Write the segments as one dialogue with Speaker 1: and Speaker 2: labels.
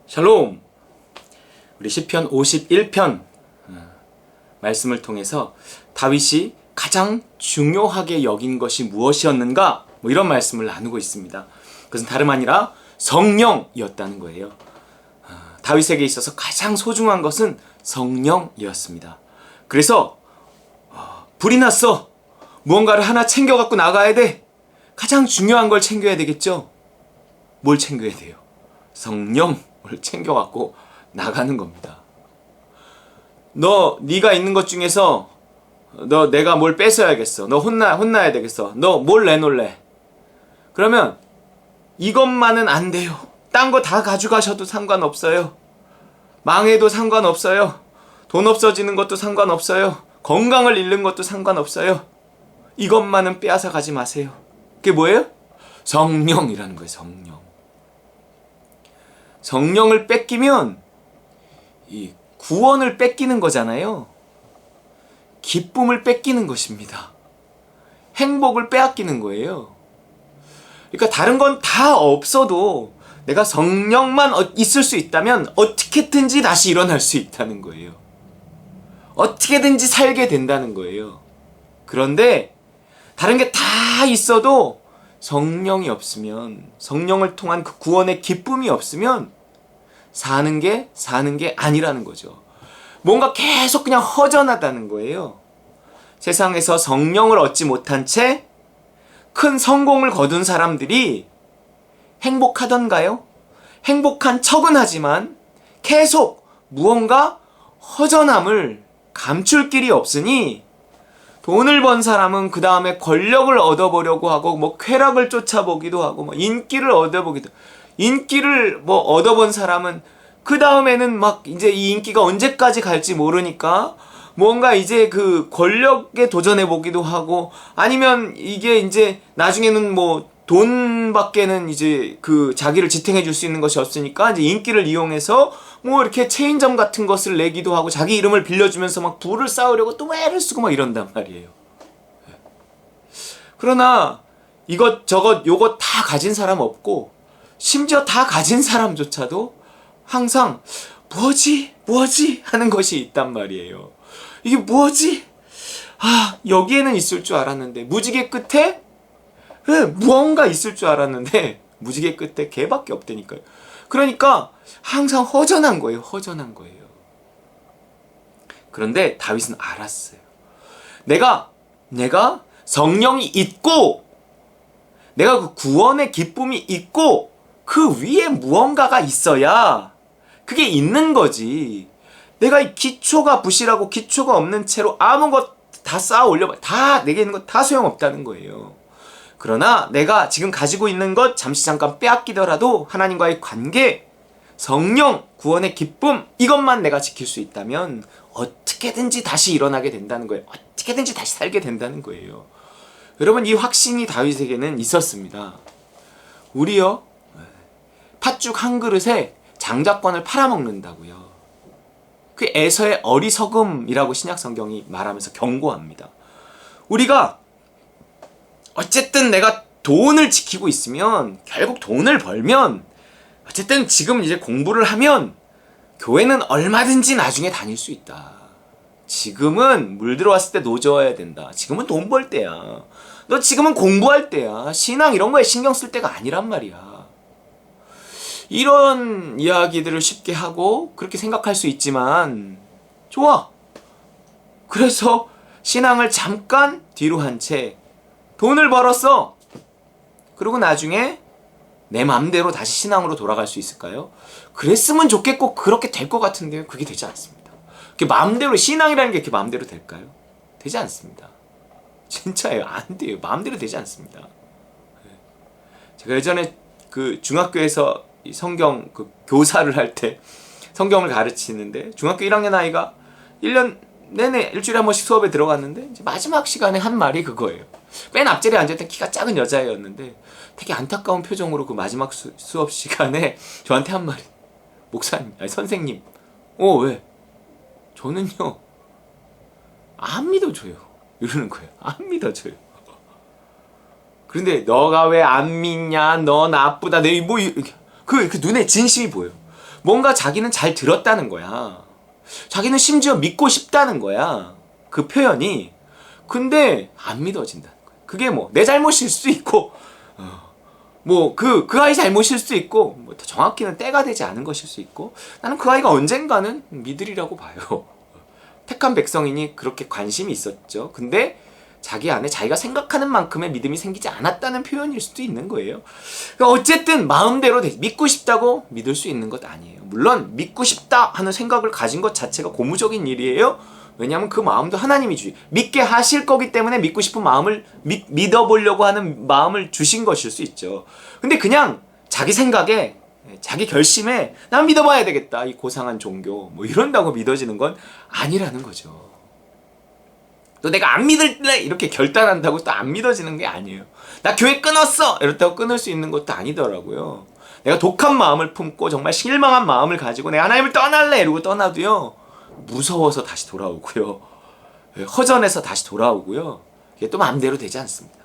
Speaker 1: 샬롬! 우리 시편 51편 말씀을 통해서 다윗이 가장 중요하게 여긴 것이 무엇이었는가? 이런 말씀을 나누고 있습니다. 그것은 다름 아니라 성령이었다는 거예요. 다윗에게 있어서 가장 소중한 것은 성령이었습니다. 그래서 불이 났어! 무언가를 하나 챙겨갖고 나가야 돼! 가장 중요한 걸 챙겨야 되겠죠? 뭘 챙겨야 돼요? 성령을 챙겨갖고 나가는 겁니다. 네가 있는 것 중에서 내가 뭘 뺏어야겠어. 너 혼나야 되겠어. 너 뭘 내놓을래? 그러면 이것만은 안 돼요. 딴 거 다 가져가셔도 상관없어요. 망해도 상관없어요. 돈 없어지는 것도 상관없어요. 건강을 잃는 것도 상관없어요. 이것만은 빼앗아 가지 마세요. 그게 뭐예요? 성령이라는 거예요. 성령을 뺏기면 이 구원을 뺏기는 거잖아요. 기쁨을 뺏기는 것입니다. 행복을 빼앗기는 거예요. 그러니까 다른 건 다 없어도 내가 성령만 있을 수 있다면 어떻게든지 다시 일어날 수 있다는 거예요. 어떻게든지 살게 된다는 거예요. 그런데 다른 게 다 있어도 성령이 없으면, 성령을 통한 그 구원의 기쁨이 없으면 사는 게 아니라는 거죠. 뭔가 계속 그냥 허전하다는 거예요. 세상에서 성령을 얻지 못한 채 큰 성공을 거둔 사람들이 행복하던가요? 행복한 척은 하지만 계속 무언가 허전함을 감출 길이 없으니 돈을 번 사람은 그 다음에 권력을 얻어보려고 하고 쾌락을 쫓아보기도 하고 인기를 얻어보기도, 인기를 얻어본 사람은 그 다음에는 이제 이 인기가 언제까지 갈지 모르니까 뭔가 이제 그 권력에 도전해보기도 하고, 아니면 이게 이제 나중에는 돈밖에는 이제 그 자기를 지탱해 줄 수 있는 것이 없으니까 이제 인기를 이용해서 이렇게 체인점 같은 것을 내기도 하고 자기 이름을 빌려주면서 부를 쌓으려고 또 애를 쓰고 이런단 말이에요. 그러나 이것저것 요것 다 가진 사람 없고, 심지어 다 가진 사람조차도 항상 뭐지 하는 것이 있단 말이에요. 이게 뭐지? 여기에는 있을 줄 알았는데, 무지개 끝에 무언가 있을 줄 알았는데 무지개 끝에 개밖에 없다니까요. 그러니까 항상 허전한 거예요. 그런데 다윗은 알았어요. 내가 성령이 있고, 내가 그 구원의 기쁨이 있고, 그 위에 무언가가 있어야 그게 있는 거지. 내가 이 기초가 부실하고 기초가 없는 채로 아무것 다 쌓아 올려봐, 다 내게 있는 것 다 소용없다는 거예요. 그러나 내가 지금 가지고 있는 것 잠깐 빼앗기더라도 하나님과의 관계, 성령, 구원의 기쁨, 이것만 내가 지킬 수 있다면 어떻게든지 다시 일어나게 된다는 거예요. 어떻게든지 다시 살게 된다는 거예요. 여러분, 이 확신이 다윗에게는 있었습니다. 우리요, 팥죽 한 그릇에 장자권을 팔아먹는다고요. 그 에서의 어리석음이라고 신약성경이 말하면서 경고합니다. 우리가 어쨌든 내가 돈을 지키고 있으면, 결국 돈을 벌면, 어쨌든 지금 이제 공부를 하면 교회는 얼마든지 나중에 다닐 수 있다. 지금은 물 들어왔을 때 노져야 된다. 지금은 돈 벌 때야. 너 지금은 공부할 때야. 신앙 이런 거에 신경 쓸 때가 아니란 말이야. 이런 이야기들을 쉽게 하고 그렇게 생각할 수 있지만, 좋아. 그래서 신앙을 잠깐 뒤로 한 채 돈을 벌었어. 그리고 나중에 내 맘대로 다시 신앙으로 돌아갈 수 있을까요? 그랬으면 좋겠고 그렇게 될 것 같은데요. 그게 되지 않습니다. 그게 마음대로, 신앙이라는 게 그렇게 마음대로 될까요? 되지 않습니다. 진짜예요. 안 돼요. 마음대로 되지 않습니다. 제가 예전에 그 중학교에서 성경 교사를 할 때 성경을 가르치는데, 중학교 1학년 아이가 1년 내내 일주일에 한 번씩 수업에 들어갔는데 이제 마지막 시간에 한 말이 그거예요. 맨 앞자리에 앉아있던 키가 작은 여자애였는데 되게 안타까운 표정으로 그 마지막 수업 시간에 저한테 한 말이, 목사님, 아니 선생님, 왜? 저는요 안 믿어줘요. 이러는 거예요. 안 믿어줘요. 그런데 너가 왜 안 믿냐? 너 나쁘다. 그 눈에 진심이 보여요. 뭔가 자기는 잘 들었다는 거야. 자기는 심지어 믿고 싶다는 거야. 그 표현이. 근데 안 믿어진다는 거야. 그게 뭐 내 잘못일 수도 있고 뭐 그 아이 잘못일 수도 있고 뭐 정확히는 때가 되지 않은 것일 수 있고 나는 그 아이가 언젠가는 믿으리라고 봐요. 택한 백성이니 그렇게 관심이 있었죠. 근데 자기 안에 자기가 생각하는 만큼의 믿음이 생기지 않았다는 표현일 수도 있는 거예요. 그러니까 어쨌든 마음대로 믿고 싶다고 믿을 수 있는 것 아니에요. 물론 믿고 싶다 하는 생각을 가진 것 자체가 고무적인 일이에요. 왜냐하면 그 마음도 하나님이 믿게 하실 거기 때문에 믿고 싶은 마음을 믿어보려고 하는 마음을 주신 것일 수 있죠. 근데 그냥 자기 생각에 자기 결심에 난 믿어봐야 되겠다 이 고상한 종교 뭐 이런다고 믿어지는 건 아니라는 거죠. 또 내가 안 믿을래 이렇게 결단한다고 또 안 믿어지는 게 아니에요. 나 교회 끊었어 이렇다고 끊을 수 있는 것도 아니더라고요. 내가 독한 마음을 품고 정말 실망한 마음을 가지고 내가 하나님을 떠날래 이러고 떠나도요 무서워서 다시 돌아오고요 허전해서 다시 돌아오고요 이게 또 마음대로 되지 않습니다.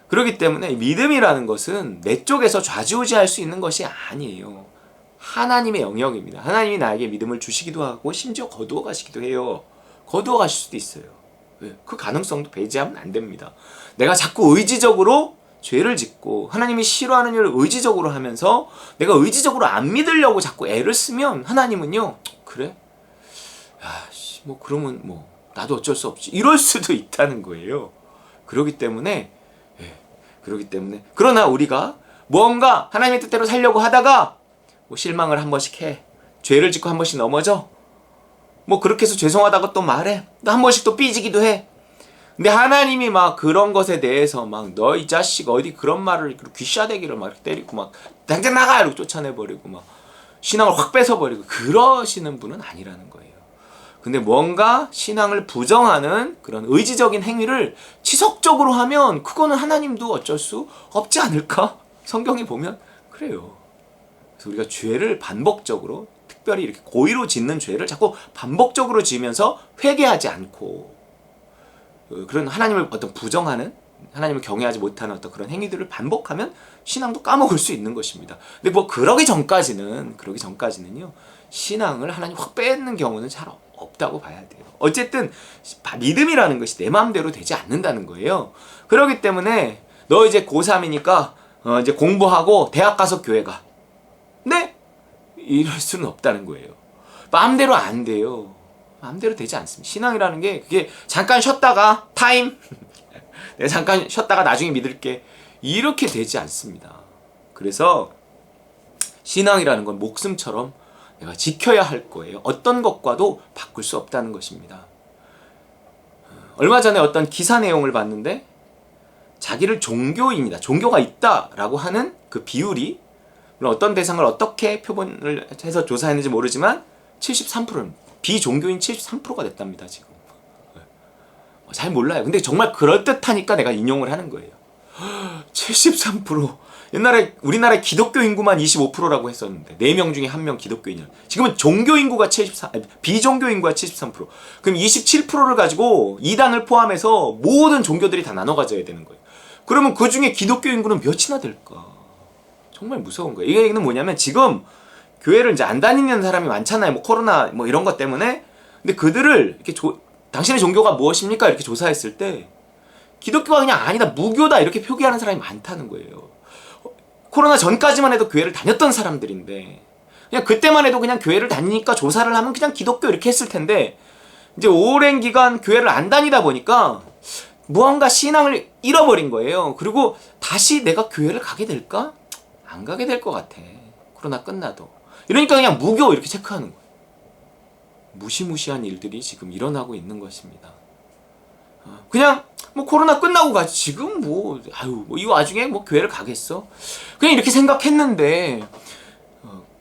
Speaker 1: 그렇기 때문에 믿음이라는 것은 내 쪽에서 좌지우지할 수 있는 것이 아니에요. 하나님의 영역입니다. 하나님이 나에게 믿음을 주시기도 하고 심지어 거두어 가시기도 해요. 거두어 가실 수도 있어요. 그 가능성도 배제하면 안 됩니다. 내가 자꾸 의지적으로 죄를 짓고 하나님이 싫어하는 일을 의지적으로 하면서 내가 의지적으로 안 믿으려고 자꾸 애를 쓰면 하나님은요 그래? 뭐 그러면 뭐 나도 어쩔 수 없지 이럴 수도 있다는 거예요. 그렇기 때문에 그러나 우리가 뭔가 하나님의 뜻대로 살려고 하다가 뭐 실망을 한 번씩 해 죄를 짓고 한 번씩 넘어져 뭐 그렇게 해서 죄송하다고 또 말해 또 한 번씩 또 삐지기도 해. 근데 하나님이 막 그런 것에 대해서 막 너 이 자식 어디 그런 말을 귀싸대기를 막 때리고 막 당장 나가 이러고 쫓아내버리고 막 신앙을 확 뺏어버리고 그러시는 분은 아니라는 거예요. 근데 뭔가 신앙을 부정하는 그런 의지적인 행위를 지속적으로 하면 그거는 하나님도 어쩔 수 없지 않을까? 성경에 보면 그래요. 그래서 우리가 죄를 반복적으로 특별히 이렇게 고의로 짓는 죄를 자꾸 반복적으로 지으면서 회개하지 않고 그런 하나님을 어떤 부정하는 하나님을 경외하지 못하는 어떤 그런 행위들을 반복하면 신앙도 까먹을 수 있는 것입니다. 근데 뭐 그러기 전까지는요 신앙을 하나님 확 뺏는 경우는 잘 없다고 봐야 돼요. 어쨌든 믿음이라는 것이 내 마음대로 되지 않는다는 거예요. 그렇기 때문에 너 이제 고3이니까 이제 공부하고 대학 가서 교회 가. 네? 이럴 수는 없다는 거예요. 마음대로 안 돼요. 마음대로 되지 않습니다. 신앙이라는 게 그게 잠깐 쉬었다가 타임 내가 잠깐 쉬었다가 나중에 믿을게 이렇게 되지 않습니다. 그래서 신앙이라는 건 목숨처럼 내가 지켜야 할 거예요. 어떤 것과도 바꿀 수 없다는 것입니다. 얼마 전에 어떤 기사 내용을 봤는데 자기를 종교인이다, 종교가 있다라고 하는 그 비율이 물론 어떤 대상을 어떻게 표본을 해서 조사했는지 모르지만 73%는 비종교인 73%가 됐답니다. 지금 잘 몰라요. 근데 정말 그럴듯하니까 내가 인용을 하는 거예요. 73%. 옛날에 우리나라의 기독교 인구만 25%라고 했었는데 4명 중에 1명 기독교인이야. 지금은 종교 인구가 비종교 인구가 73%. 그럼 27%를 가지고 이단을 포함해서 모든 종교들이 다 나눠 가져야 되는 거예요. 그러면 그 중에 기독교 인구는 몇이나 될까? 정말 무서운 거예요. 이 얘기는 뭐냐면 지금 교회를 이제 안 다니는 사람이 많잖아요. 뭐 코로나 뭐 이런 것 때문에. 근데 그들을 이렇게 당신의 종교가 무엇입니까? 이렇게 조사했을 때 기독교가 그냥 아니다, 무교다 이렇게 표기하는 사람이 많다는 거예요. 코로나 전까지만 해도 교회를 다녔던 사람들인데 그냥 그때만 해도 그냥 교회를 다니니까 조사를 하면 그냥 기독교 이렇게 했을 텐데 이제 오랜 기간 교회를 안 다니다 보니까 무언가 신앙을 잃어버린 거예요. 그리고 다시 내가 교회를 가게 될까? 안 가게 될 것 같아. 코로나 끝나도. 이러니까 그냥 무교 이렇게 체크하는 거예요. 무시무시한 일들이 지금 일어나고 있는 것입니다. 그냥 뭐 코로나 끝나고 가지 지금 뭐 이 와중에 뭐 교회를 가겠어? 그냥 이렇게 생각했는데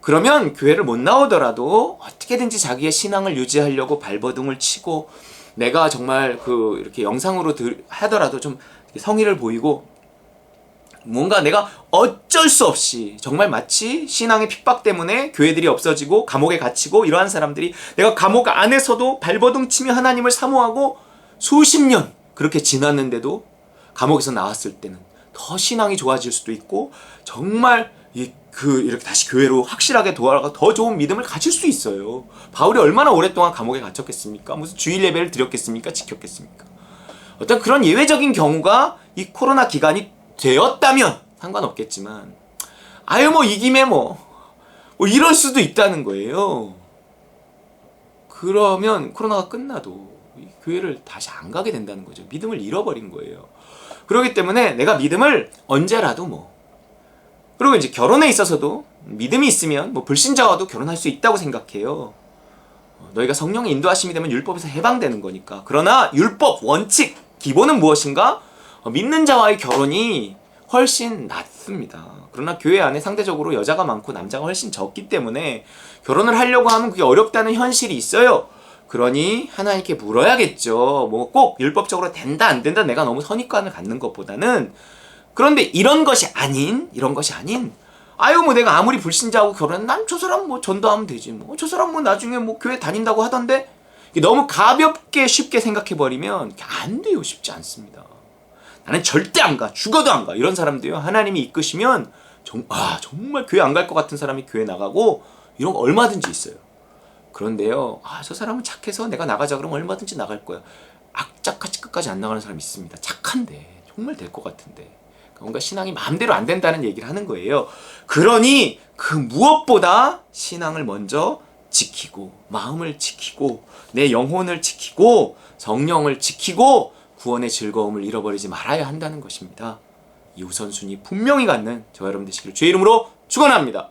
Speaker 1: 그러면 교회를 못 나오더라도 어떻게든지 자기의 신앙을 유지하려고 발버둥을 치고 내가 정말 이렇게 영상으로 하더라도 좀 성의를 보이고 뭔가 내가 어쩔 수 없이 정말 마치 신앙의 핍박 때문에 교회들이 없어지고 감옥에 갇히고 이러한 사람들이 내가 감옥 안에서도 발버둥 치며 하나님을 사모하고 수십 년 그렇게 지났는데도 감옥에서 나왔을 때는 더 신앙이 좋아질 수도 있고 정말 이렇게 다시 교회로 확실하게 돌아가 더 좋은 믿음을 가질 수 있어요. 바울이 얼마나 오랫동안 감옥에 갇혔겠습니까? 무슨 주일 예배를 드렸겠습니까? 지켰겠습니까? 어떤 그런 예외적인 경우가 이 코로나 기간이 되었다면 상관없겠지만, 이 김에 뭐 이럴 수도 있다는 거예요. 그러면 코로나가 끝나도 이 교회를 다시 안 가게 된다는 거죠. 믿음을 잃어버린 거예요. 그렇기 때문에 내가 믿음을 언제라도 그리고 이제 결혼에 있어서도 믿음이 있으면 불신자와도 결혼할 수 있다고 생각해요. 너희가 성령의 인도하심이 되면 율법에서 해방되는 거니까. 그러나 율법, 원칙, 기본은 무엇인가? 믿는 자와의 결혼이 훨씬 낫습니다. 그러나 교회 안에 상대적으로 여자가 많고 남자가 훨씬 적기 때문에 결혼을 하려고 하면 그게 어렵다는 현실이 있어요. 그러니 하나님께 물어야겠죠. 꼭 율법적으로 된다 안 된다 내가 너무 선입관을 갖는 것보다는, 그런데 이런 것이 아닌 내가 아무리 불신자하고 결혼해 난 저 사람 전도하면 되지, 저 사람 나중에 교회 다닌다고 하던데, 너무 가볍게 쉽게 생각해버리면 안 돼요. 쉽지 않습니다. 나는 절대 안 가, 죽어도 안 가, 이런 사람도요, 하나님이 이끄시면 정말 교회 안 갈 것 같은 사람이 교회 나가고 이런 거 얼마든지 있어요. 그런데요, 저 사람은 착해서 내가 나가자 그러면 얼마든지 나갈 거야. 악착같이 끝까지 안 나가는 사람이 있습니다. 착한데 정말 될 것 같은데 뭔가 신앙이 마음대로 안 된다는 얘기를 하는 거예요. 그러니 그 무엇보다 신앙을 먼저 지키고, 마음을 지키고, 내 영혼을 지키고, 성령을 지키고, 구원의 즐거움을 잃어버리지 말아야 한다는 것입니다. 이 우선순위 분명히 갖는 저와 여러분 되시기를 주의 이름으로 축원합니다.